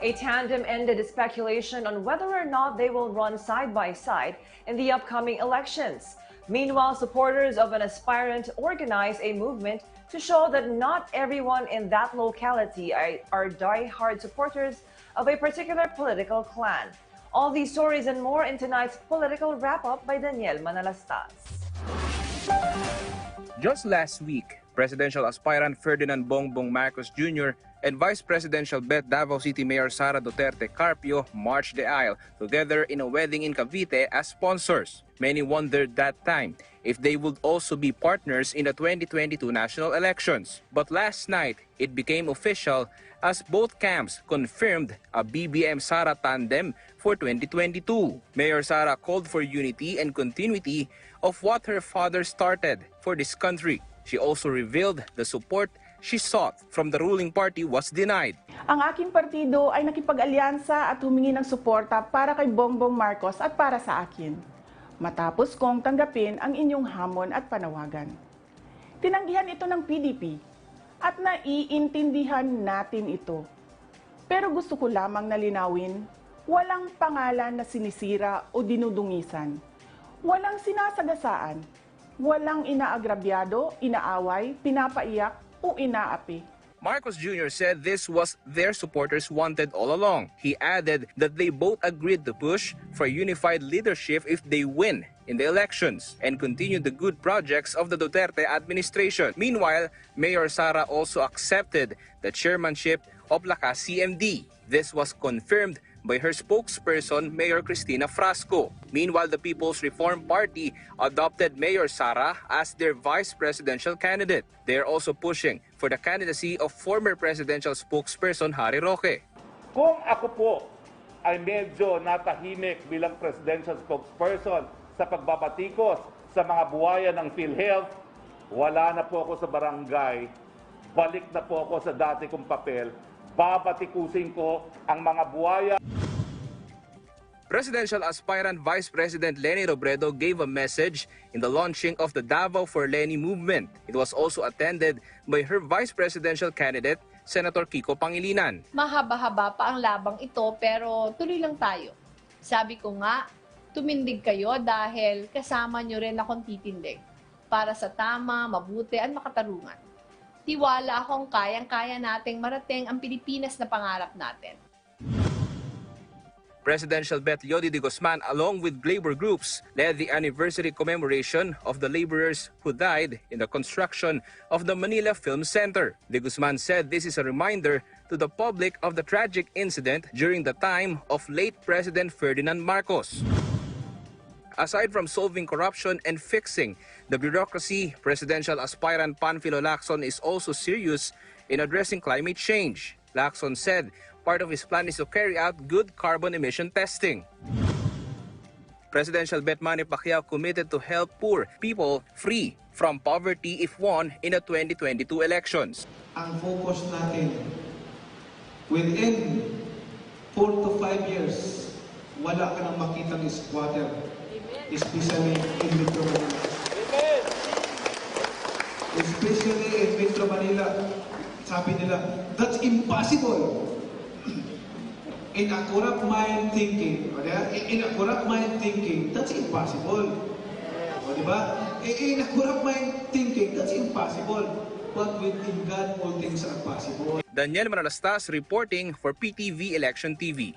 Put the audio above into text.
A tandem ended the speculation on whether or not they will run side by side in the upcoming elections. Meanwhile, supporters of an aspirant organized a movement to show that not everyone in that locality are die-hard supporters of a particular political clan. All these stories and more in tonight's political wrap-up by Daniel Manalastas. Just last week, presidential aspirant Ferdinand Bongbong Marcos Jr. and Vice Presidential bet Davao City Mayor Sara Duterte Carpio marched the aisle together in a wedding in Cavite as sponsors. Many wondered that time if they would also be partners in the 2022 national elections. But last night, it became official as both camps confirmed a BBM-Sara tandem for 2022. Mayor Sara called for unity and continuity of what her father started for this country. She also revealed the support she sought from the ruling party was denied. Ang aking partido ay nakipag-alyansa at humingi ng suporta para kay Bongbong Marcos at para sa akin. Matapos kong tanggapin ang inyong hamon at panawagan. Tinanggihan ito ng PDP at naiintindihan natin ito. Pero gusto ko lamang nalinawin, walang pangalan na sinisira o dinudungisan. Walang sinasagasaan. Walang inaagrabyado, inaaway, pinapaiyak o inaapi. Marcos Jr. said this was their supporters wanted all along. He added that they both agreed to push for unified leadership if they win in the elections and continue the good projects of the Duterte administration. Meanwhile, Mayor Sara also accepted the chairmanship of Lakas CMD. This was confirmed by her spokesperson, Mayor Cristina Frasco. Meanwhile, the People's Reform Party adopted Mayor Sara as their vice presidential candidate. They are also pushing for the candidacy of former presidential spokesperson Harry Roque. Kung ako po ay medyo natahimik bilang presidential spokesperson sa pagbabatikos sa mga buhayan ng PhilHealth, wala na po ako sa barangay, balik na po ako sa dati kong papel, babatikusin ko ang mga buhaya. Presidential aspirant Vice President Leni Robredo gave a message in the launching of the Davao for Leni Movement. It was also attended by her vice presidential candidate, Senator Kiko Pangilinan. Mahaba-haba pa ang labang ito pero tuloy lang tayo. Sabi ko nga, tumindig kayo dahil kasama nyo rin akong titindig para sa tama, mabuti at makatarungan. Tiwala akong kayang-kaya nating marating ang Pilipinas na pangarap natin. Presidential bet Yodi de Guzman along with labor groups led the anniversary commemoration of the laborers who died in the construction of the Manila Film Center. De Guzman said this is a reminder to the public of the tragic incident during the time of late President Ferdinand Marcos. Aside from solving corruption and fixing the bureaucracy, presidential aspirant Panfilo Lacson is also serious in addressing climate change. Lacson said part of his plan is to carry out good carbon emission testing. Presidential bet Manny Pacquiao committed to help poor people free from poverty if won in the 2022 elections. Ang focus natin, within 4 to 5 years, wala ka nang makitang squatter, especially in Metro Manila. Especially in Metro Manila, sabi nila, that's impossible. In a corrupt mind thinking, that's impossible. O, diba? In a corrupt mind thinking, that's impossible. But within God, all things are possible. Daniel Manalastas reporting for PTV Election TV.